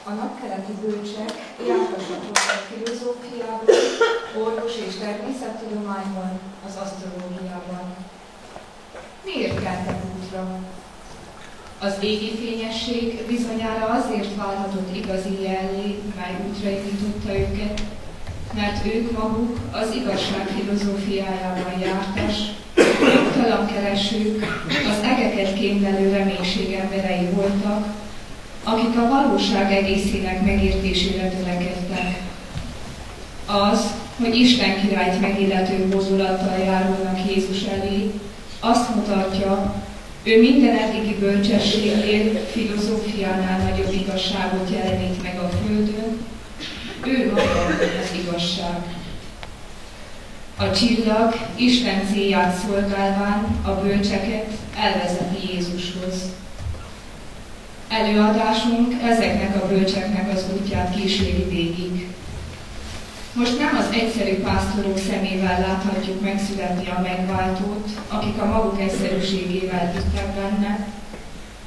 A napkeleti bölcsek jártasok voltak filozófiában, orvos és természettudományban, az asztrológiában. Miért keltek útra? Az égi fényesség bizonyára azért válhatott igazi jellé, mely útra indította őket, mert ők maguk az igazság filozófiájában jártas, nyugtalankeresők, az egeket kémlelő reménység emberei voltak, akik a valóság egészének megértésére törekedtek. Az, hogy Isten királyt megillető mozulattal járulnak Jézus elé, azt mutatja, ő minden eddigi bölcsességér, filozófiánál nagyobb igazságot jelenít meg a földön, ő maga az igazság. A csillag Isten célját szolgálván a bölcseket elvezeti Jézushoz. Előadásunk ezeknek a bölcseknek az útját kíséri végig. Most nem az egyszerű pásztorok szemével láthatjuk megszületni a megváltót, akik a maguk egyszerűségével hittek benne,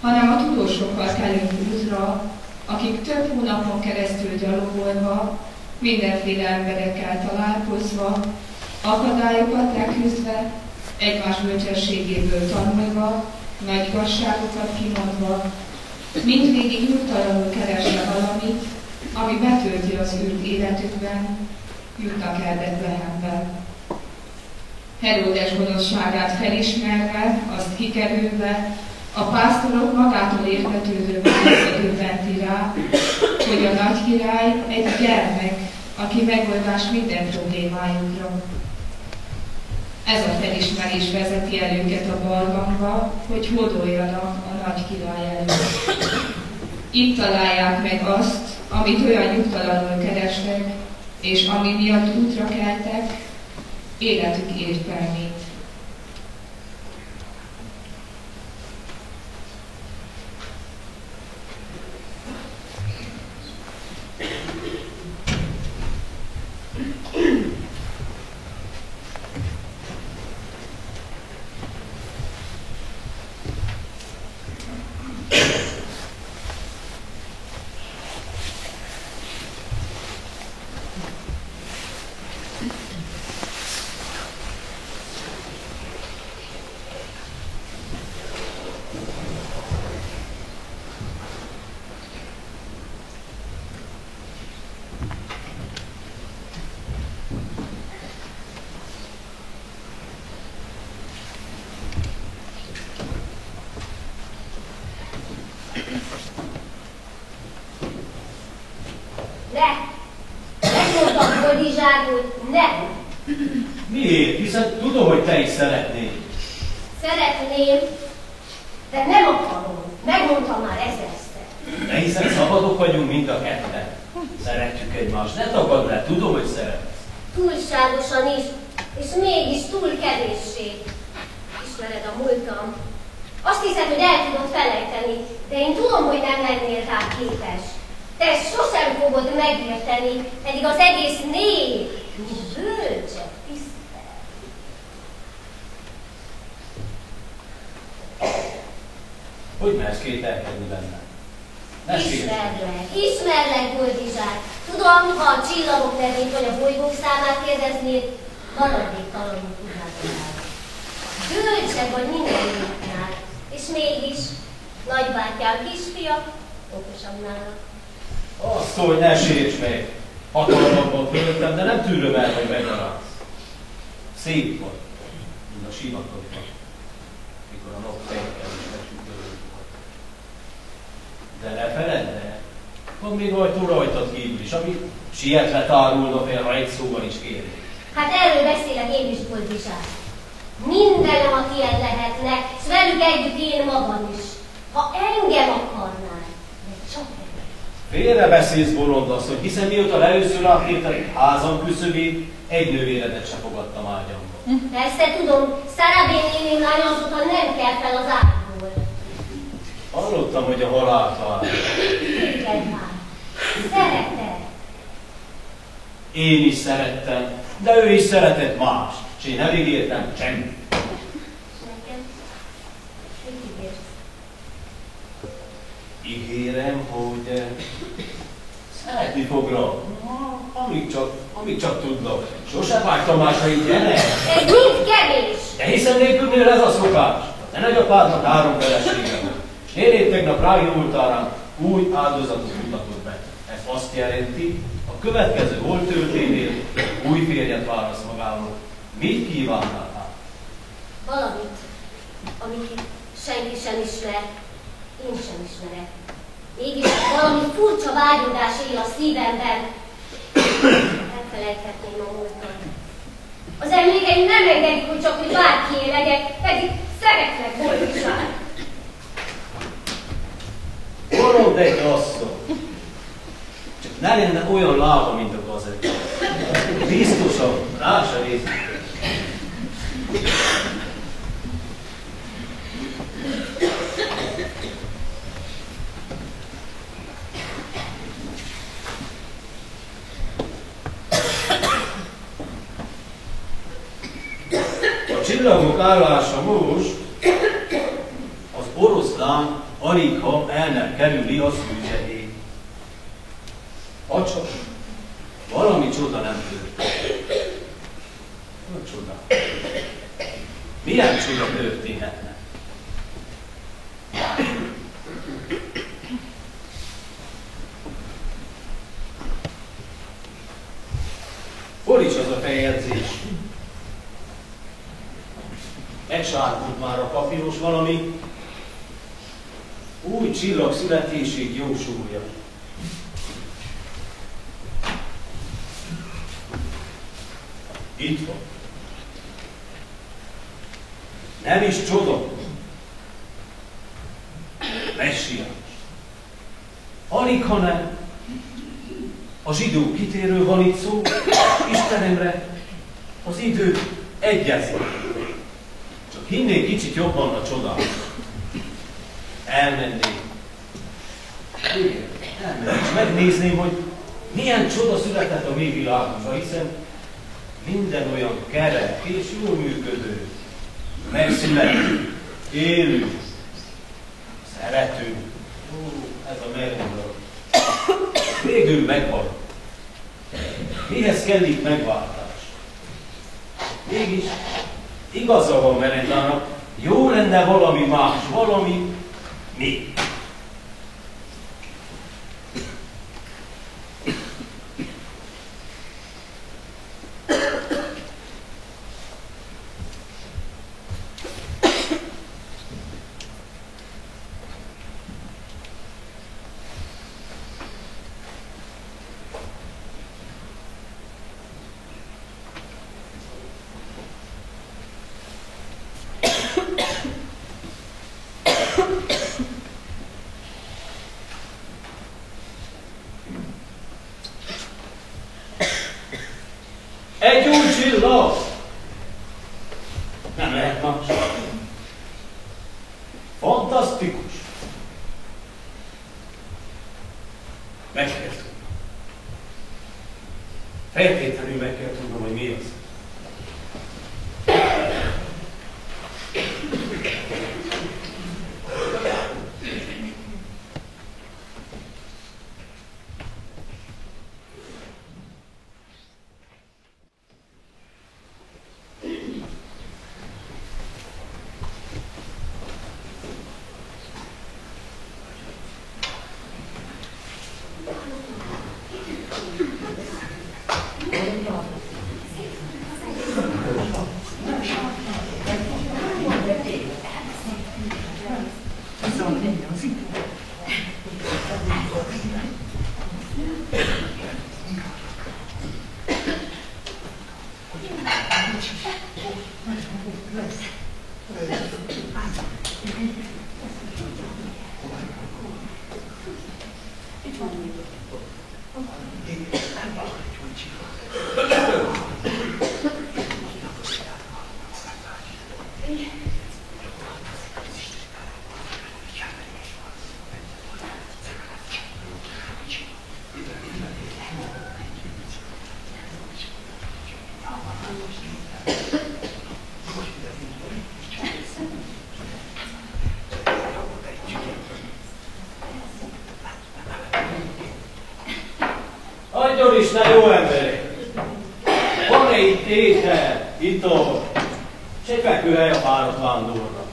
hanem a tudósokkal kelünk útra, akik több hónapon keresztül gyalogolva, mindenféle emberekkel találkozva, akadályokat leküzdve, egymás bölcsességéből tanulva, nagy igazságokat kimondva, mindvégig nyugtalanul keresve valamit, ami betölti az ők életükben, jutnak el Betlehembe. Heródes gonoszságát felismerve, azt kikerülve, a pásztorok magától értetődően visszadöbbenti rá, hogy a nagy király egy gyermek, aki megoldás minden problémájukra. Ez a felismerés vezeti el őket a barlangba, hogy hódoljanak a nagy király előtt. Itt találják meg azt, amit olyan nyugtalanul kerestek, és ami miatt útra keltek, életük értelmét. Miért? Hiszen tudom, hogy te is szeretnéd. Szeretném, de nem akarom. Megmondtam már ezerszer. De hiszen szabadok vagyunk mind a ketten. Szeretjük egymást. Ne tagadd le, tudom, hogy szeretsz. Túlságosan is, és mégis túl kevéssé. Ismered a múltam. Azt hiszed, hogy el tudod felejteni, de én tudom, hogy nem lennél rá képes. Te ezt sosem fogod megérteni, pedig az egész nép, mint bölcsek tisztel. Hogy mersz kételkedni benne? Ismerlek, Boldizsák. Tudom, ha a csillagok nevét vagy a bolygók számát kérdeznéd, maradéktalanul tudnád találni. Bölcsek vagy minden népnál, és mégis nagybátyám kisfia okosabb nála. Azt, hogy ne sérts meg. Hatalmakban fölöttem, de nem tűröm el, hogy megmaradsz. Szép vagy, mint a sivatagban, mikor a nap fenkel és megsütörődik. De ne feledd el, van még ajtó rajtad kívül is, ami sietve tárulna fel, ha egy szóval is kérnék. Hát erről beszélek én is, Boldizsák. Mindenem, aki ilyen lehetne, s velük együtt én magam is. Ha engem akarnál, de csak engem. Félre beszélsz, bolondasszony, hiszen mióta először átkértelek házam küszöbét, egy nővéredet se fogadtam ágyamba. Persze tudom, Szarabén néni lány azóta nem kell fel az ágyból. Hallottam, hogy a halált vár. Téged már. Szereted. Én is szerettem, de ő is szeretett más. És én nem ígértem semmit. Nekem? Mit ígérsz? Ígérem, hogy Szeretni fogra. Amíg csak tudnak. Sose vágytam másra így gyere. Ez mind kevés. De hiszen nélkülnél ez a szokás. Te nagyapádnak 3 felesége volt. És nénét tegnap rájultárán új áldozatot mutatott be. Ez azt jelenti, a következő holttölténél új férjet válasz magáról. Mit kívánnál hát? Valamit, amit itt senki sem ismer, én sem ismerek. Mégis valami furcsa vágyódás él a szívemben. Elfelejthetném a múltat. Az emlékeim nem engedik, hogy csak hogy bárki legyek, pedig szeretlek boldogság. Bolond egy asszony. Csak ne lenne olyan lába, mint a gazetta. Biztosan, rá se nézni. A csillagok állása most az oroszlán aligha el nem kerüli a szűzsehét. Ha csak valami csoda nem történt. A csoda. Milyen csoda történhetne? Hol is az a feljegyzés? Megsárkult már a papíros valami, új csillag születésig jósolja. Itt van. Nem is csoda. Messiás. Alig, hanem a zsidó kitérő van itt szó, Istenemre az idő egyezik. Csak hinnék kicsit jobban a csodát. Elmennék. Igen, elmennék, és megnézném, hogy milyen csoda született a mi világunkban, hiszen minden olyan kerek és jól működő, megszülető, élő, szerető. Ez a merénylő. Végül meghal. Mihez kell itt megváltás? Mégis igaza van Merendának, jó lenne valami más, valami mi. Egy új csillag! Nem lehet más. Fantasztikus! Meg kell tudnom. Feltétlenül meg kell tudnom, hogy mi az. Isten jó emberek! Van-e itt étel, ital, s egy fekvőhely a fáradt vándornak?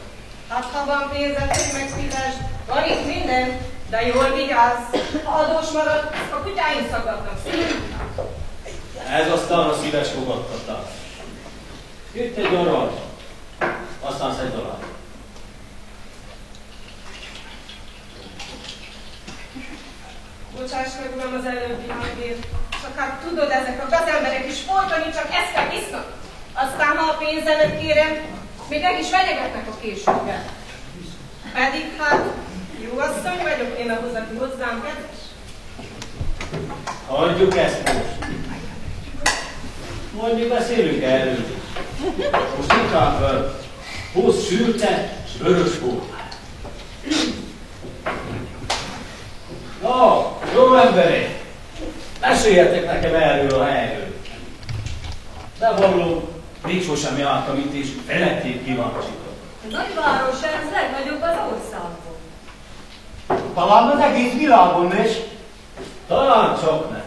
Hát ha van pénzed, meg szíves, van itt minden, de jól vigyázz. Ha adós marad, a kutyáink szaggatnak szépen. Ez aztán a szíves fogadtatás. Itt egy arany, aztán szedd alá. Bocsáss meg, uram, az előbbi hangért. Csak hát tudod, ezek a gazemberek is folytani csak esznek isznak. Aztán, ha a pénzemet kérem, még meg is fenyegetnek a későbben. Pedig hát, jó asszony vagyok én ahhoz, aki hozzám kedves. Hagyjuk ezt most. Majd mi beszélünk erről. Most inkább hozz sürte és vörös kódát. Na, jó emberek! Meséljetek nekem erről a helyről. De vallom, még sosem jártam itt, és felették kíváncsikat. A nagyváros ez legnagyobb az országban. Talán az egész világon is. Talán csak ne.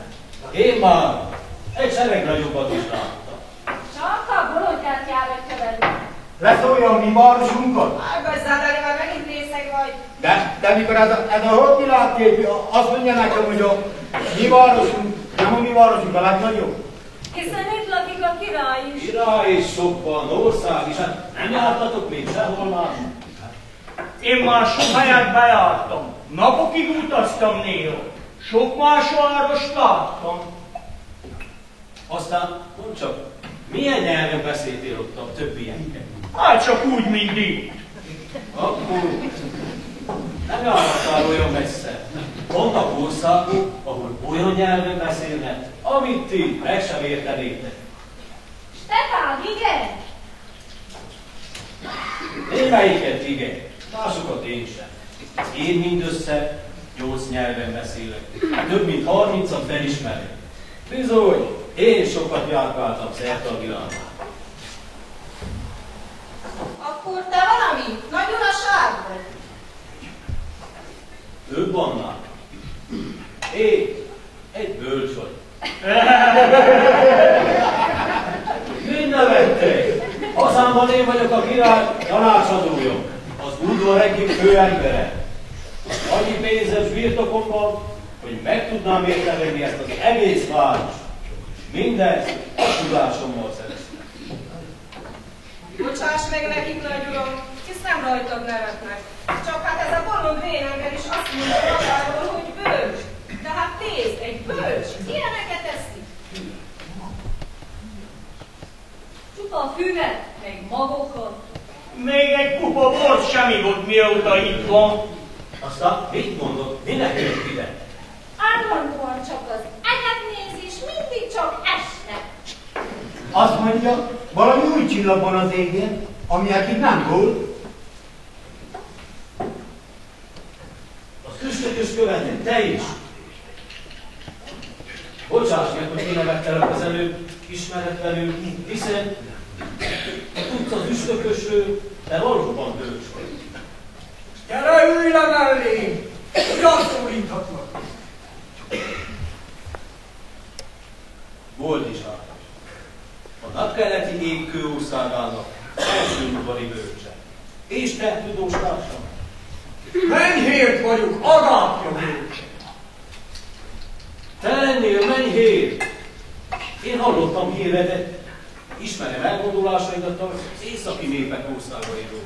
Én már egy sereg nagyobbat is láttam. Csak a bolondját jár követni. Lesz olyan mi városunkat? Ágazzál elé, már megint részeg vagy. De mikor ez a holdvilágkép, azt mondja nekem, hogy a mi városunk, nem a mi városunk a legnagyobb. Hiszen itt lakik a király is. Király és sok van, ország is, hát nem jártatok még sehol már? Én már sok helyet bejártam. Napokig utaztam néha. Sok más várost láttam. Aztán mondd csak, milyen nyelven beszéltél ott a többiekkel? Hát csak úgy, mint itt. Akkor nem jártál olyan messze. Vannak országok, ahol olyan nyelven beszélnek, amit ti meg sem értenétek. Stefán, igen? Némelyiket igen, másokat én sem. Én mindössze 8 nyelven beszélek. Több mint 30-at felismerek. Bizony, én sokat járkáltam szerte a világon. Akkor te valami? Nagy uraság vagy? Több annál. Én egy bölcs vagy. Mind nevettek. Hazámban én vagyok a király tanácsadója, az udvar egyik főembere. Annyi pénzes birtokom van, hogy meg tudnám értelni ezt az egész várost. Mindezt a tudásommal szereztem. Bocsáss meg nekik, nagy uram, hisz nem rajtad nevetnek. Csak hát ez a bolond vénember is azt mondja magáról, hogy bölcs. De hát nézd, egy bölcs, ilyeneket eszik. Csupa füvet, meg magokat. Még egy kupa bort sem ivott, mióta itt van. Aztán mit mondod? Minek jött ide? Állandóan csak az eget néz, és mindig csak esnek. Azt mondja, valami új csillag van az égen, ami eddig nem volt. Az üstökös követni, te is! Bocsáss meg, hogy én nevettelek az előbb ismeretlenül, hiszen tudsz az üstökösről, de valóban bölcs vagy. Gyere, ülj le mellé! Ugyan szólíthatlak. Boldizsár. A napkeleti égkő országának első udvari bölcse. És te, tudós társam? Menhért vagyok, agápja bölcse. Te lennél mennyhért! Én hallottam híredet, ismerem elgondolásaidat az északi népek országairól.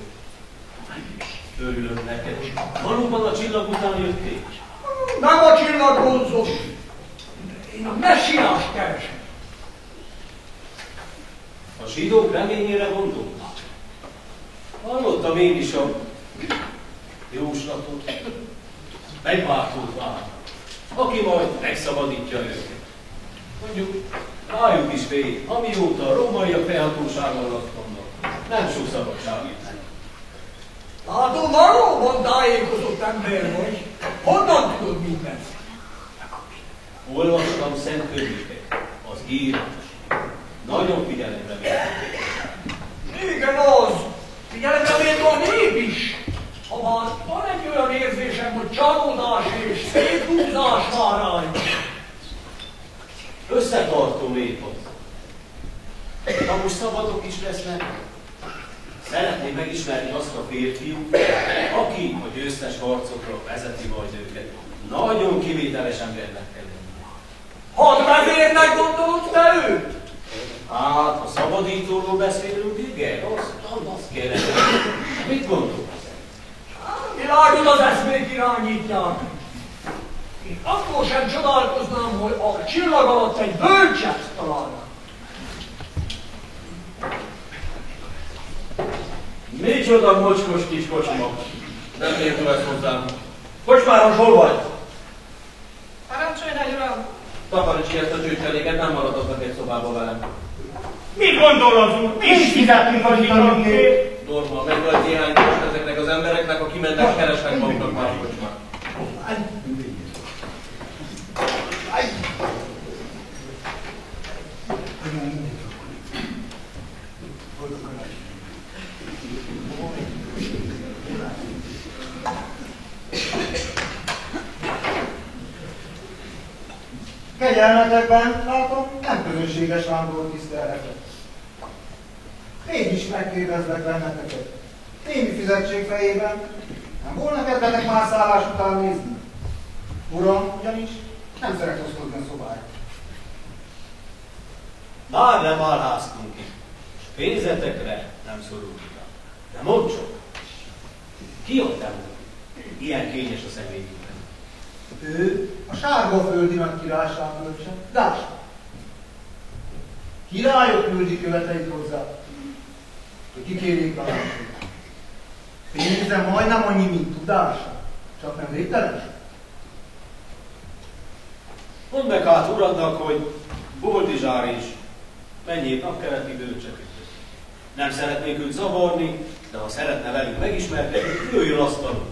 Örülök neked. Valóban a csillag után jöttél? Nem a csillagvonzó. Én a messiást keresem. A zsidók reményére gondolsz? Hallottam én is a jóslatot. Megváltót vár, aki majd megszabadítja őket. Mondjuk, rájuk is fél, amióta a rómaiak felhatóság alatt vannak. Nem sok szabadság itt. Látom, valóban tájékozott ember vagy. Honnan tudod mindezt? Olvastam szent könyveket, az írás. Nagyon figyelemre méltó. Igen, az. Figyelemre méltó a nép is. Ha már van egy olyan érzésem, hogy csalódás és széthúzás vár ránk. összetartó népot. Na most szabadok is lesznek. Szeretném megismerni azt a férfiút, aki a győztes harcokra vezeti majd őket. Nagyon kivételes embernek kell lenni. Hadvezérnek gondolod te őt? Hát, ha szabadítóról beszélünk, igen, azt kellene. Mit gondolsz? Világot az eszmék irányítják. Én akkor sem csodálkoznám, hogy a csillag alatt egy bölcseszt találnak. Micsoda mocskos kis kocsma. Nem értem ezt hozzám. Kocsmáros, hol vagy? Parancsolj, nagy uram! Takaríts ki ezt a csőcseléket, nem maradhatnak egy szobába velem. Mit gondol az úr? Mi is fizetni vagy itt? Norma, megölt néhány most ezeknek az embereknek, ha kimentek, keresnek maguknak más kocsmát. Kegyelmetekben látom, nem közönséges vándorló tisztelhetek. Mégis megkérdezlek benneteket. Némi fizetség fejében nem volna kedvetek már szállás után nézni? Uram, ugyanis nem szeret osztozni a szobáját. Már nem álháztunk itt, és pénzetekre nem szorultunk. De mondd csak, ki a te volt? Ilyen kényes a személyében. Ő a sárga földi nagy királyság bölcse, Dása. Királyok küldi követeit hozzá, hogy kikérjék a látszik. Pénze majdnem annyi, mint tudása, csak nem végtelen. Mondd meg hát uradnak, hogy Boldizsár is mennyit napkeleti bölcsek. Nem szeretnék őt zavarni, de ha szeretne velünk megismerkedni, jöjjön asztalunkhoz.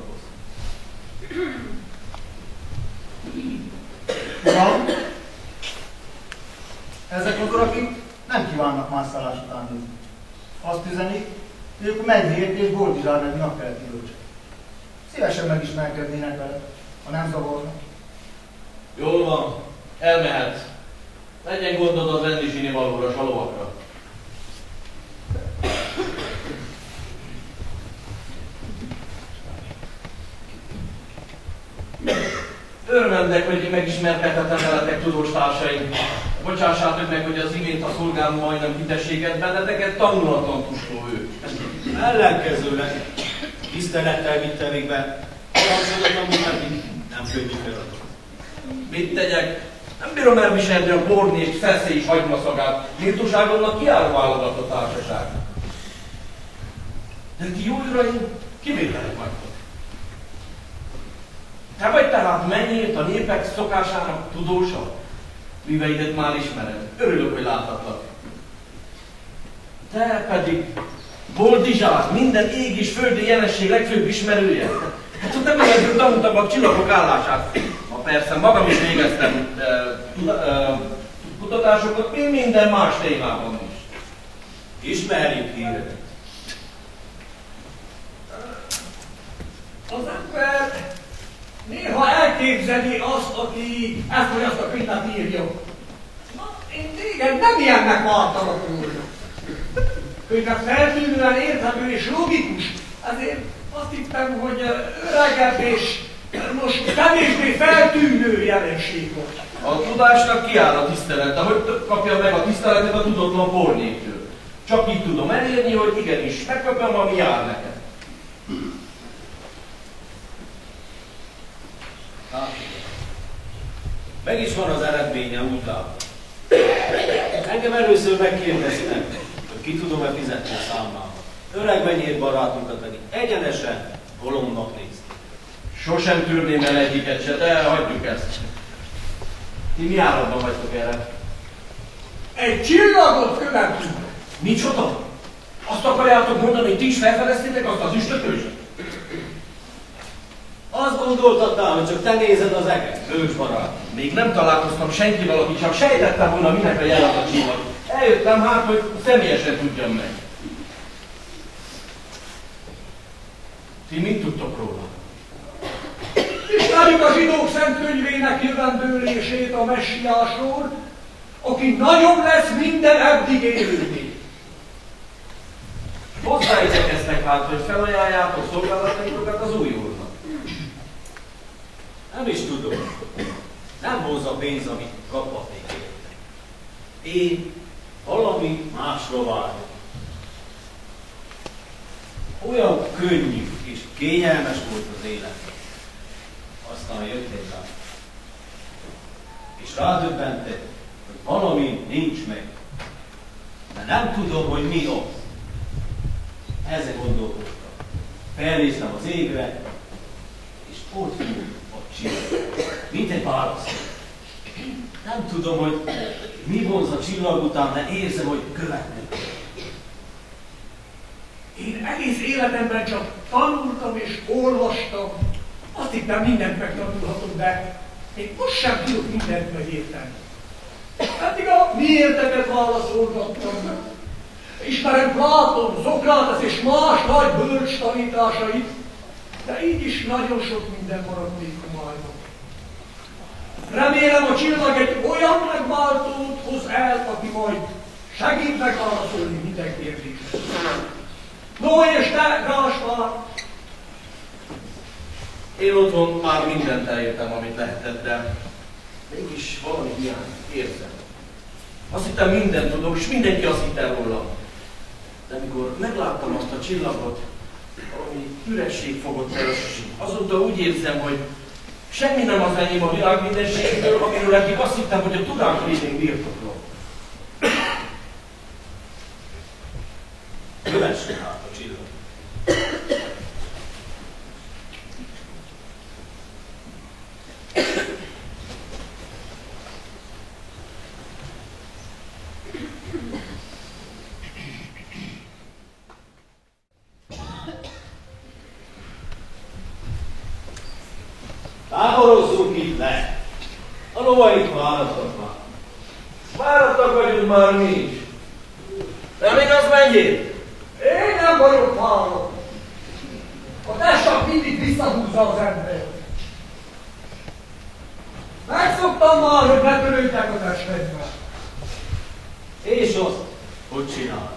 Uram, ezek az urak itt nem kívánnak más szállás után nézni. Azt üzenik, hogy ők Medvért és Boldizsár nevű napkeleti bölcsek. Szívesen megismerkednének vele, ha nem zavarnak. Jól van, elmehet. Legyen gondod az enni zsini valóra, s a lovakra. Örvendek, hogy megismerkedhetem veletek, tudós társaim. Bocsássátok meg, hogy az imént a szolgám majdnem hitességet benneteket, tanulatlan tusló ő. Ellenkezőleg, tisztelettel vitte végbe, parancsolatlan mutatni, nem könnyű feladat. Mit tegyek? Nem bírom elviselni a borni és szeszély és hagymaszagát. Méltóságomnak kiálló válogatott társaság. De ti jó uraim, kivételek vagytok. Te vagy tehát mennyiért a népek szokásának tudósa? Műveidet már ismered. Örülök, hogy láthatlak. Te pedig Boldizsár, minden ég és földi jelenség legfőbb ismerője. Hát ha te megedül tanultam a csillagok állását. Ha persze, magam is végeztem kutatásokat, mint minden más témában is. Ismerjük híredet. Az ember néha elképzeli azt, aki ezt vagy azt a könyvet írja. Na, én téged nem ilyennek vártalak úr. Könyvet feltűnően érthető és logikus, ezért azt hittem, hogy öregebb és most kevésbé feltűnő jelenség volt. A tudásnak kiáll a tisztelet, de hogy kapja meg a tiszteletet a tudatlan bornéktől. Csak így tudom elérni, hogy igenis, megkapjam, ami jár nekem. Meg is van az eredménye, úgy látom. Engem először megkérdeztek, hogy ki tudom-e fizetni a számlámat. Öreg mennyit barátunkat pedig egyenesen golomnak néz ki. Sosem tűrném el egyiket se, de hagyjuk ezt. Ti mi áradban vagytok erre? Egy csillagot követünk. Micsoda? Azt akarjátok mondani, hogy ti is felfedeztétek azt az üstököst? Azt gondoltattál, hogy csak te nézed az eget, bölcs barát. Még nem találkoztam senkivel, aki csak sejtettem volna, minek a jelent a csillag. Eljöttem hát, hogy személyesen tudjam meg. Ti mit tudtok róla? Ismerjük a zsidók szent könyvének jövendőlését a messiásról, aki nagyobb lesz minden eddig élőnél. Hozzá igyekeztek hát, hogy felajánljátok szolgálataitokat az új úrnak. Nem is tudom. Nem hozza pénz, amit kaphatnék érte. Én valami másra várok. Olyan könnyű és kényelmes volt az élet. Aztán jött egy nap. És rádöbbentek, hogy valami nincs meg. De nem tudom, hogy mi az. Ezzel gondolkodtam. Felnéztem az égre, és ott volt a csillag. Mint egy választó. Nem tudom, hogy mi vonz a csillag után, de érzem, hogy követnem. Én egész életemben csak tanultam és olvastam. Azt hittem, mindent megtanulhatok, de még most sem tudok mindent megérteni. Eddig a miérteket válaszolgattam. Ismerem Pláton, Szokratész és más nagy bölcs tanításait, de így is nagyon sok minden maradt még majdan. Remélem a csillag egy olyan megváltót hoz el, aki majd segít megválaszolni minden kérdésre. No és te, Gáspár? Én otthon már mindent elértem, amit lehetett, de mégis valami hiányt érzem. Azt hittem, mindent tudok, és mindenki azt hitt el rólam. De amikor megláttam azt a csillagot, valami üresség fogott el, azóta úgy érzem, hogy semmi nem az enyém a világ mindenségéből, amiről eddig azt hittem, hogy a tudás lévén birtoklom. Kövesse hát a csillag. Táborozzunk itt le! A lovaink váradtak már. Fáradtak vagyunk már mi is. De még az menjél? Én nem vagyok fáradt. A testak mindig visszahúzza az ember. Megszoktam már, hogy ne törődjek a testedben. És azt, hogy csinál?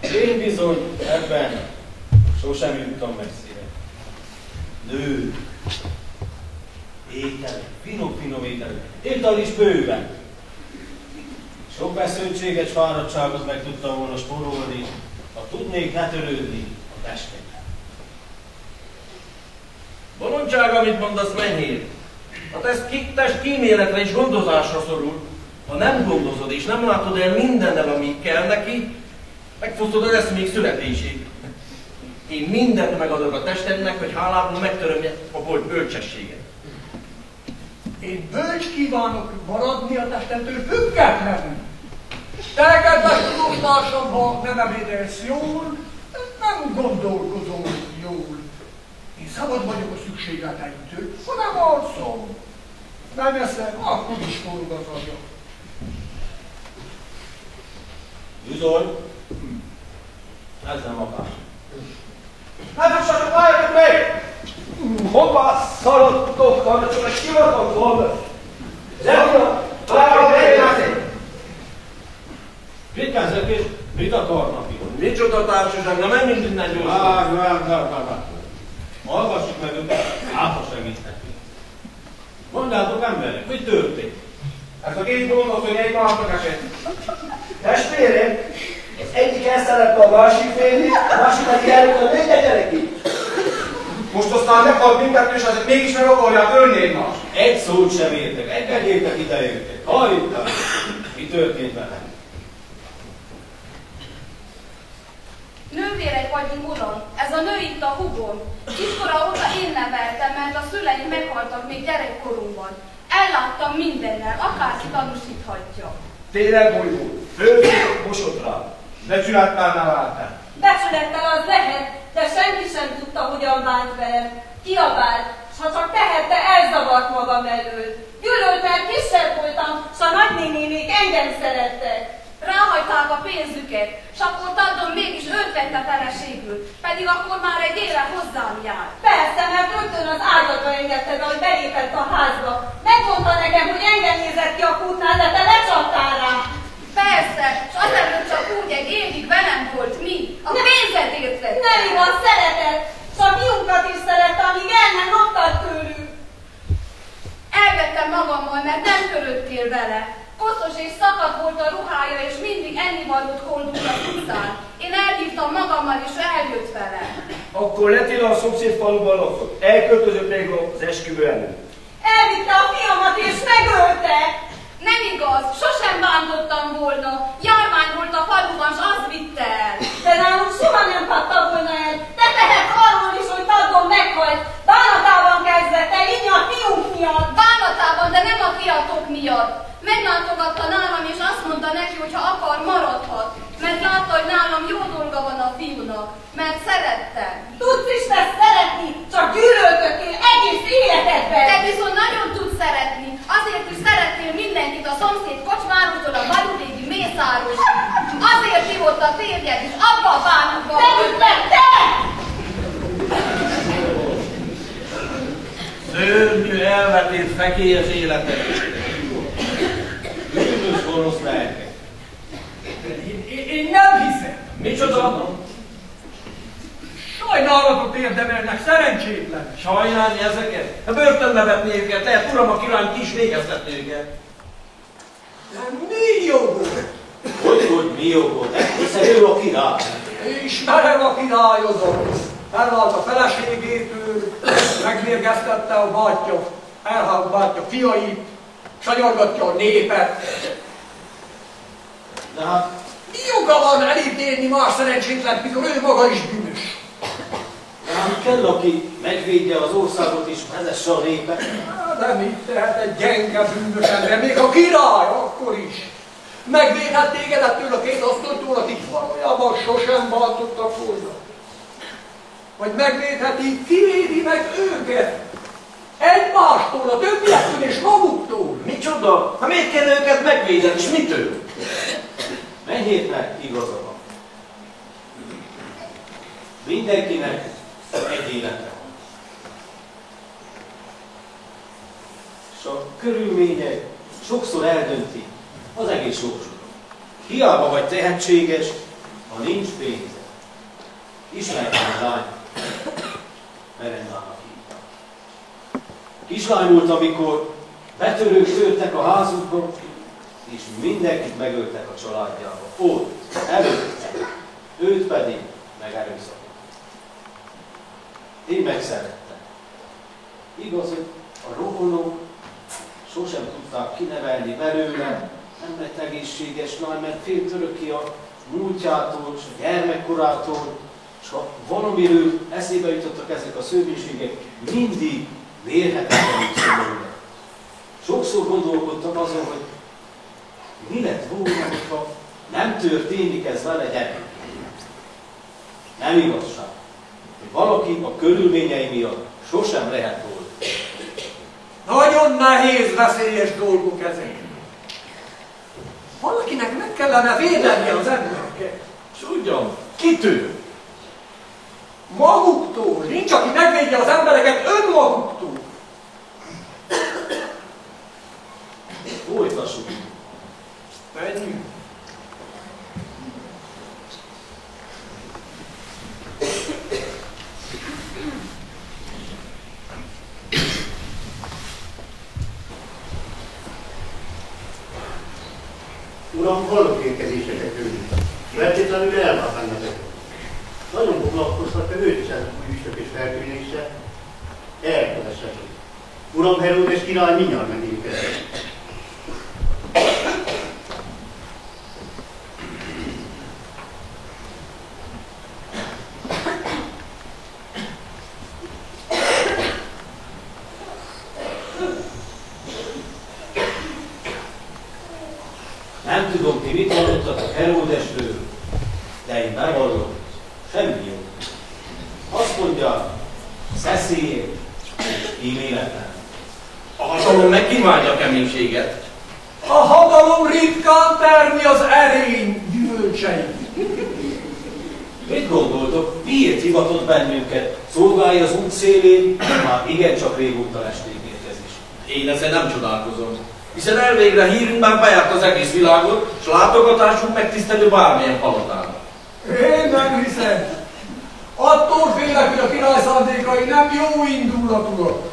Én bizony ebben sosem juttam messzire. Nők, étel, finom étel, étel is bőven. Sok beszéltséges fáradtságot meg tudtam volna spórolni, ha tudnék ne törődni a testemben. Bolondság, amit mondasz, menjél. A test kíméletre és gondozásra szorul. Ha nem gondozod és nem látod el mindennel, ami kell neki, megfosztod az eszmék születését. Én mindent megadok a testemnek, hogy hálából megtöröm a bölcsességet. Én bölcs kívánok maradni a testemtől függetlenül. Te, kedves tudóstársam, ha nem ebédelsz jól, nem gondolkozol jól. Én szabad vagyok a szükségleteimtől, ha nem alszom. Nem eszem, akkor is forog az agyam. Bizony, ez nem akár. Hát most csak várjatok meg! Hova szaladtok, ha csak egy kivatok volna? Zsebra, várjatok meg! Mit kezdek és mit akarnak itt? Micsoda társaság, na menjünk innen gyorsan. Várj. Hallgassuk meg őket, hát ha segítnek. Mondjátok emberek, mi történt? Ez a két dolgot, hogy egy másnak esett. Testvérem, az egyik elszerette a másik férni, a másik pedig elrúgta még egy gyerekét. Most aztán meghalt mindkettő, és azért mégis meg akarják ölni egymást. Egy szót sem értek, engedjétek ide őket. Halljuk, mi történt velem? Nővérek vagyunk, uram, ez a nő itt a húgom. Kiskorra óta én neveltem, mert a szüleim meghaltak még gyerekkorunkban. Elláttam mindennel, akárki tanúsíthatja. Tényleg bolygó, főző, mosott rá. Becsülettel nem álltál. Becsülettel az lehet, de senki sem tudta, hogyan bánt velem. Kiabált, s ha csak tehette, elzavart magam elől. Gyűlölt, mert kisebb voltam, s a nagynénénék engem szerettek. Ráhajták a pénzüket, s akkor Taddon mégis őt vette feleségül, pedig akkor már egy éve hozzám jár. Persze, mert rögtön az ágyat magára engedted, ahogy belépett a házba. Megmondta nekem, hogy engem nézett ki a kútnál, de te lecsaptál rá. Persze, és azelőtt csak úgy egy évig velem volt mi. A pénzet értett. Nem igaz, szeretett. Csak fiúkat is szerette, amíg el nem loptad tőlük. Elvettem magammal, mert nem törődtél vele. Koszos és szakadt volt a ruhája, és mindig ennivalót koldult az utcán. Én elhívtam magammal, és eljött vele. Akkor Letila a szomszéd faluban lakott. Elköltözött még az esküvő előtt. Elvitte a fiamat és megölte. Nem igaz, sosem bántottam volna. Járvány volt a faluban, s az vitte el. De nálunk soha nem kapta volna el. Te tehetsz arról is, hogy taggom meghalt. Bánatában kezdett el, így a fiunk miatt. Bánatában, de nem a fiatok miatt. Meglátogatta nálam, és azt mondta neki, hogy ha akar, maradhat. Mert látta, hogy nálam jó dolga van a fiúnak. Mert szerettem. Tudsz is te szeretni, csak gyűlöltöttél egész életedben. Te viszont nagyon tudsz szeretni. Azért is szerettél mindenkit a szomszéd kocsmárostól a Bajurégi Mészáros. Azért hívott a férjed is, abba a bánatba. Te! Szörnyű elvetét fekélyes életet. Bűnös gonosz lelkek. Én nem hiszem. Micsoda? Sajnálatot érdemelnek, szerencsétlen. Sajnálni ezeket? A börtönbe vetné őket, lehet uram a király ki is végeztetni őket. De mi jogot? Hogy mi jogot? Hiszen ő a király. Ismerem a királyozót. Elvált a feleségétől, megmérgeztette a bátyja, elhált bátyja fiait, sanyargatja a népet. De hát, Mi joga van elítélni más szerencsétlen, mikor ő maga is bűnös? de hát kell, aki megvédje az országot és vezesse a népet. De mit tehet egy gyenge bűnös ember, még a király akkor is? Megvédhet téged ettől a két asztaltól, akik valójában sosem bántottak volna. Vagy megvédheti, kivédi meg őket. Egymástól, a többiektől és maguktól. Micsoda? Hát miért kell őket megvédeni, és mitől? Menjétnek igaza van. Mindenkinek egy élete van. És a körülmények sokszor eldönti az egész sorsodat. Hiába vagy tehetséges, ha nincs pénze. Ismertem a lány, Merendának hívták. Kislány volt, amikor betörők törtek a házukba, és mindenkit megöltek a családjába. Ott, előtte, őt pedig megerőszakoltak. Én megszerettem. Igaz, hogy a rokonok sosem tudták kinevelni belőle, nem lett egészséges lány, mert félt örökké a múltjától, és a gyermekkorától, és ha valamiről eszébe jutottak ezek a szörnyűségek, mindig mérhetetlenül szomorúak. Sokszor gondolkodtam azon, hogy mi lett volna, ha nem történik ez vele gyerek. Nem igazság, hogy valaki a körülményei miatt sosem lehet volna. Nagyon nehéz, veszélyes dolgok ezek. Valakinek meg kellene védeni az embereket. És ugyan, kitől? Maguktól. Nincs, aki megvédje az embereket önmaguktól. Folytassuk. Menjünk. Uram, hallok érkezéseket tőlük. Feltétlenül elvált benneteket. Nagyon foglalkoztak, hogy őt is ez új üstök és feltűnése. Elkevesedik. Uram, Heródes király mindjárt megérkezik. Nem tudom, ti mit hallottatok Heródesről, de én bevallom, semmi jó. Azt mondja, szeszélyek és kíméletlen. A hatalom megkívánja a keménységet. A hatalom ritkán termi az erény gyümölcseit. Mit gondoltok, miért hivatott bennünket? Szolgálja az út szélén, már igencsak régóta lesték érkezés. Én ezen nem csodálkozom. Hiszen elvégre hírünkben bejárt az egész világot, és látogatásunk megtisztelő bármilyen palotának. Én nem hiszem. Attól félek, hogy a király szándékai nem jó indulatúak.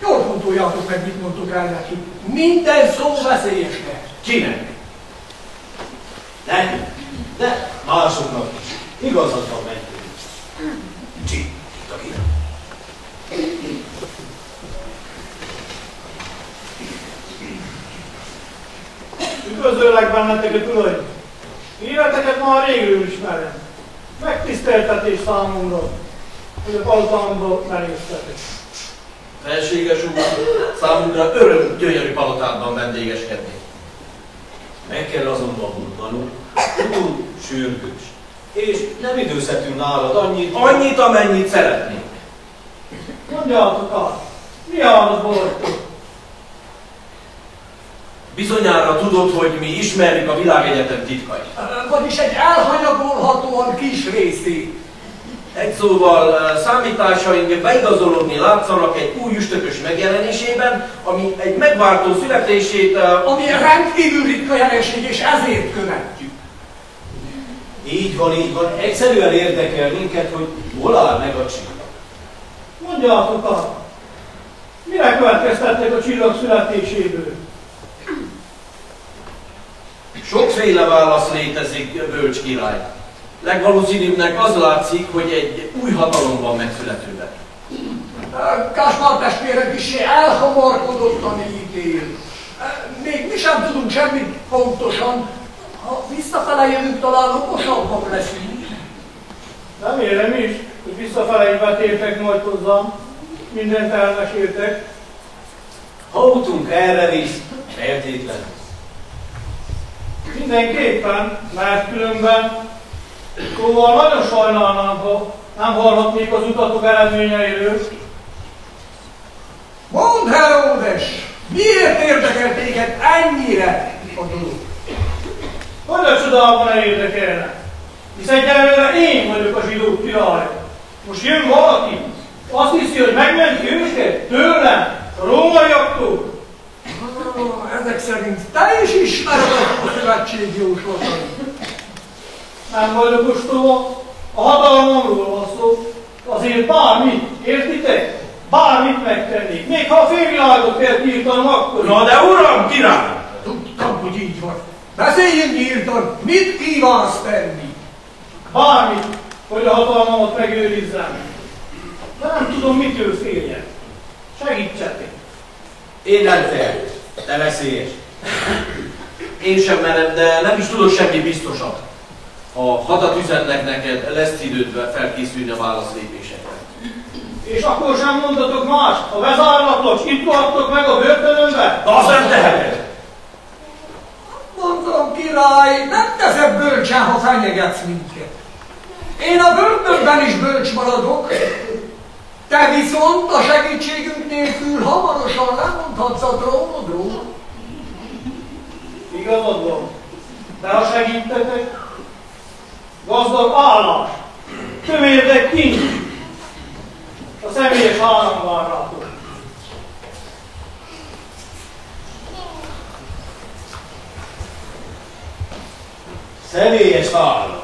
Jól fontoljátok meg, mit mondtok el neki. Minden szó veszélyes lehet. Kinek? Nekünk, de másoknak is. Igazad van mentünk. Itt a király. Üdvözöllek benneteket, uraim! Életeket már régről ismerem. Megtiszteltetés számomra, hogy a palotámba merésztetek. Felséges úr, számunkra öröm gyönyörű palotádban vendégeskedni. Meg kell azonban mondanunk, utunk sürgős, és nem időzhetünk nálad annyit, amennyit szeretnénk. Mondjátok át, mi állat voltok? Bizonyára tudod, hogy mi ismerjük a világegyetem titkait. Vagyis egy elhanyagolhatóan kis részét. Egy szóval számításaink beigazolódni látszanak egy új üstökös megjelenésében, ami egy megváltó születését... Ami rendkívül ritka jelenség, és ezért követjük. Így van, így van. Egyszerűen érdekel minket, hogy hol áll meg a csillag. Mondjátok át, mire következtettek a csillag születéséből? Sokféle válasz létezik, bölcs király. Legvalószínűbbnek az látszik, hogy egy új hatalom van megszületőben. Káspár testvérem kissé elhamarkodottan ítél. Még mi sem tudunk semmit pontosan. Ha visszafele jövünk, talán okosabbak leszünk. Remélem is, hogy visszafele is betértek majd hozzám. Mindent elmeséltek. Ha utunk erre visz, feltétlenül. Mindenképpen, mert különben szóval nagyon sajnálnám, ha nem hallhatnék az utatok eredményeiről. Mondd, Heródes, miért érdekel téged ennyire a dolog? Hogy a csodában ne érdekelne? Hisz egyelőre én vagyok a zsidók király. Most jön valaki, azt hiszi, hogy megmenti őket tőlem, a rómaiaktól. Ezek szerint te is ismered a szövetség jóslatait. Nem vagyok ostoba, a hatalmamról van szó. Azért bármit, értitek? Bármit megtennék. Még ha a félvilágot kell írtanom, akkor... Na de uram, király! Tudtam, hogy így van. Beszéljünk nyíltan, mit kívánsz tenni? Bármit, hogy a hatalmamat megőrizzem. De nem tudom, mitől féljek. Segítsetek. Én nem félek, te veszélyes. Én sem merem, de nem is tudok semmi biztosat. Ha hadat üzennek neked, lesz időd felkészülni a válaszlépésekre. És akkor sem mondatok más, ha bezárlatok, itt tartok meg a börtönömbe? Na, azt nem teheted! Mondom, király, nem teszed bölcsen, ha fenyegetsz minket. Én a börtönben is bölcs maradok. Te viszont a segítségünk nélkül hamarosan lemondhatsz a trónodról. Igazad van, de ha segítetek, gazdag állás, tömérdek kincs, a személyes állam vár rátok. Személyes állam.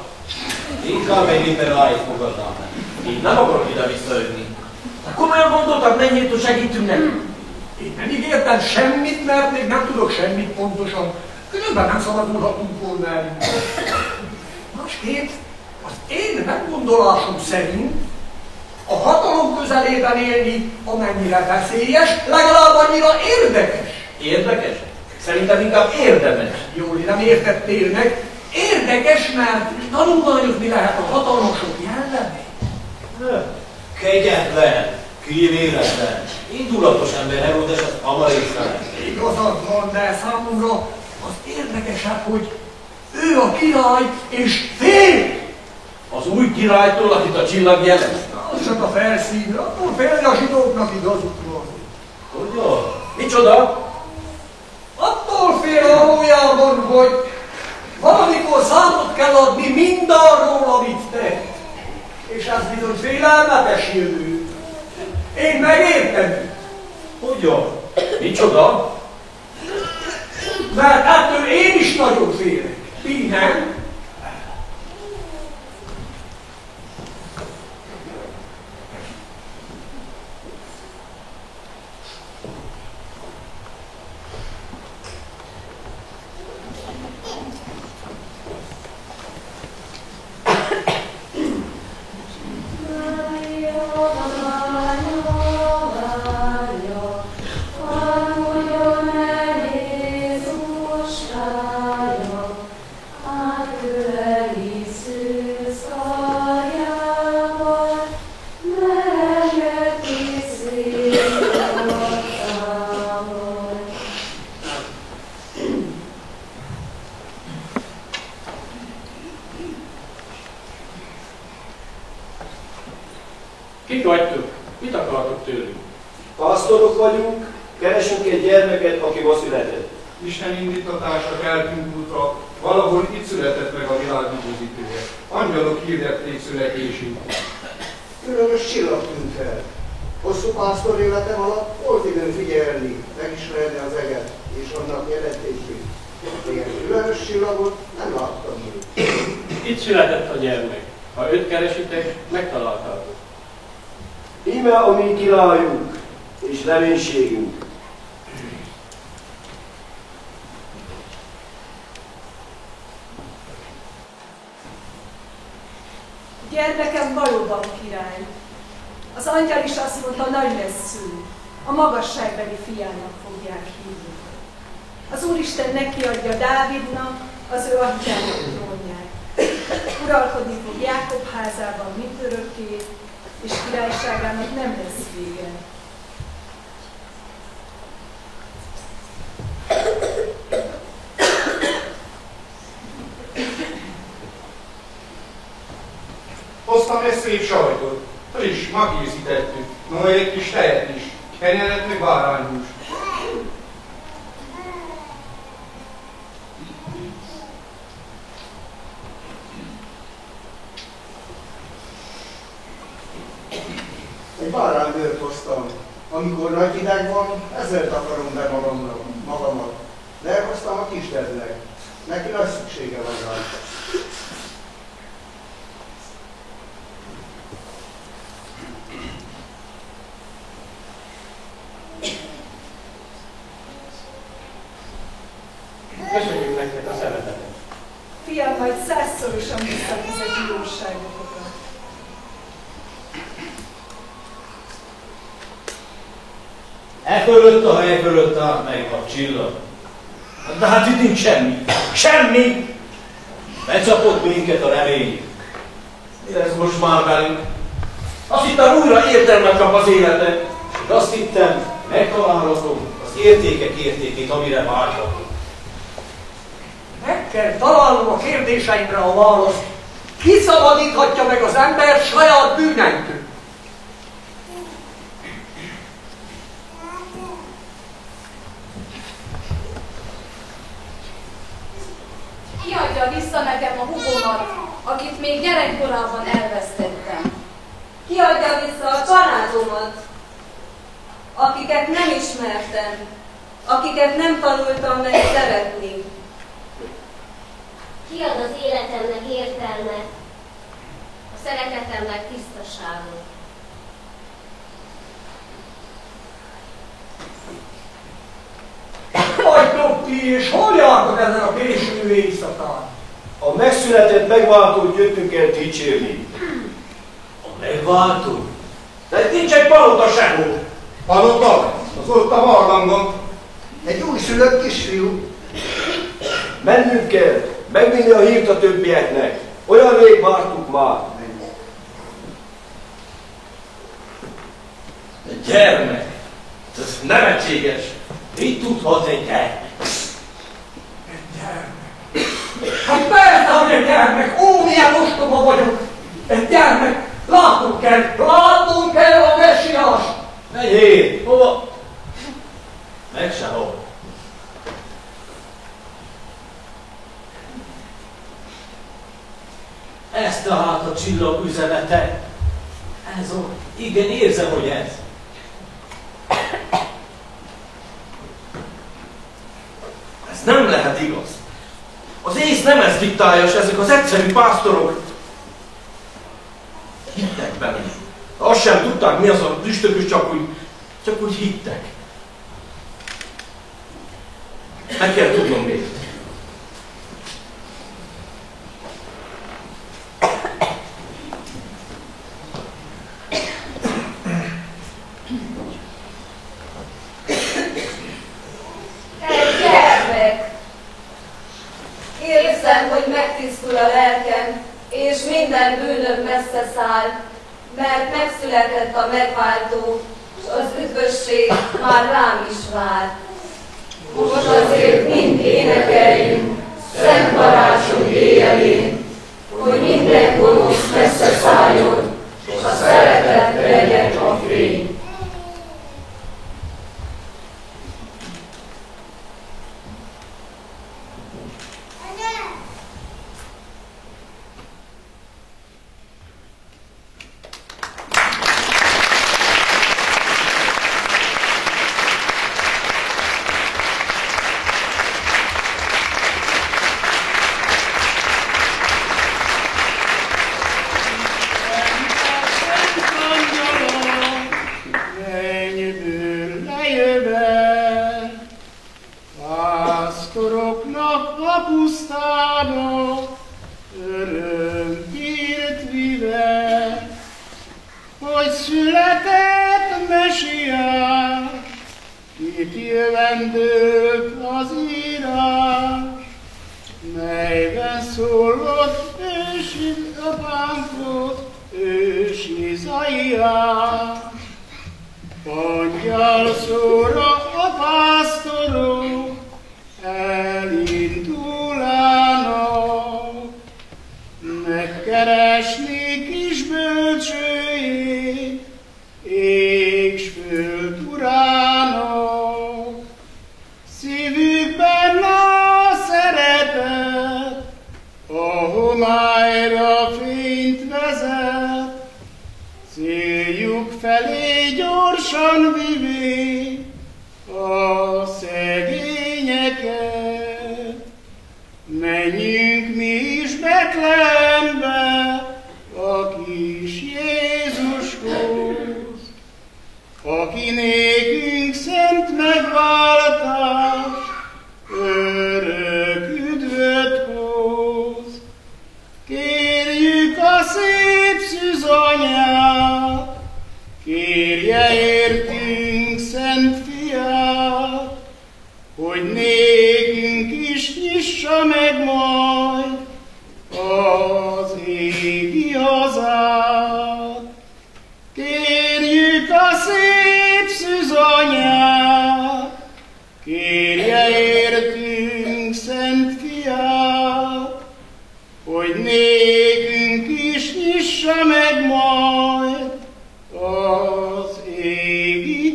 Inkább egy liberálit fogadnám meg. Én nem akarok ide visszajönni. Komolyan gondoltad, mennyit, hogy segítünk nekünk? Én nem ígértem semmit, mert még nem tudok semmit pontosan. Különben nem szabadulhatunk volna el. Másképp, az én meggondolásom szerint a hatalom közelében élni, amennyire veszélyes, legalább annyira érdekes. Érdekes? Szerintem inkább érdemes. Jól, nem értettél meg. Érdekes, mert tanulmányozni lehet a hatalmasok jellemét. Kegyetlen, kíméletlen, indulatos ember Heródes, az hamar észrevett. Igazad van, de számomra az érdekesebb, hogy ő a király és fél. Az új királytól, akit a csillag jelent? Az csak a felszínre, attól félni a zsidóknak igazuk van. Hogyan? Micsoda? Attól fél valójában, hogy Valamikor számot kell adni mindarról, amit tett. És ez bizony félelmetes jövő. Én megértem. Hogyan? Micsoda? Mert ettől én is nagyon félek. Ti nem? Kik vagytok? Mit akartok tőlünk? Pásztorok vagyunk, keresünk egy gyermeket, aki ma született. Isten indítatása keltünk útra, valahol itt született meg a világ üdvözítője. Angyalok hirdették születését. Különös csillag tűnt fel. Hosszú pásztor életem alatt volt időm figyelni, megismerni az eget és annak jelentését. Ilyen különös csillagot nem láttam még. Itt született a gyermek. Ha őt keresitek, megtaláltátok. Íme a mi királyunk és reménységünk. Gyermekem valóban király. Az angyal is azt mondta, nagy lesz szül. A magasságbeli fiának fogják hívni. Az Úristen nekiadja Dávidnak az ő atyának trónját. Uralkodni fog Jákob házában mindörökké, és királyságának nem lesz vége. Hoztam egy szép sajtot, friss, ma készítettük, majd egy kis tejet is, kenyeret meg bárányhúst. Egy báránybőrt hoztam. Amikor nagy hideg van, ezzel takarom be magamat. De elhoztam a kisdednek. Neki nagy szüksége van rá. Köszönjük neked a szeretetet. Fiam majd 100-szorosan visszafizet jóságokat. E fölött a hely fölött állt meg a csillag. De hát itt nincs semmi. Semmi! Becsapott minket a reményünk. Mi lesz most már velünk? Azt hittem újra értelmet kap az életem. És azt hittem, megtalálhatom az értékek értékét, amire vágyhatunk. Meg kell találnom a kérdéseimre a választ. Ki szabadíthatja meg az ember saját bűneitől? Ki adja vissza nekem a hugomat, akit még gyerekkorában elvesztettem? Ki adja vissza a családomat, akiket nem ismertem, akiket nem tanultam meg szeretni? Ki ad az életemnek értelmet, a szeretetemnek tisztaságot? Vagytok ti, és hol jártok ezen a késő éjszakán? A megszületett megváltót jöttünk el dicsérni. A megváltó? De itt nincs egy palota sehol. Palota? Az ott a barlangon. Egy újszülött kisfiú. Mennünk kell, megvinni a hírt a többieknek. Olyan rég vártuk már. Egy gyermek? Ez nevetséges. Mit tudhat egy gyermek? Egy gyermek. Hát persze, hogy egy gyermek! Ó, milyen ostoba vagyok! Egy gyermek! Látnunk kell a messiás! Menjél! Hova? Meg sehol. Igen, érzem, hogy ez. Ez nem lehet igaz. Az ész nem ezt diktálja, és ezek az egyszerű pásztorok hittek benne. Azt sem tudták, mi az a üstökös, csak úgy hittek. Meg kell tudnom még. Egy gyermek! Érzem, hogy megtisztul a lelkem, és minden bűnöm messze száll, mert megszületett a megváltó, és az üdvösség már rám is vár. Most azért mind énekeljünk, szent karácsony éjjelén, hogy minden gonosz messze szálljon, és a szeretet legyen a fény.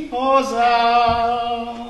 Hozzá!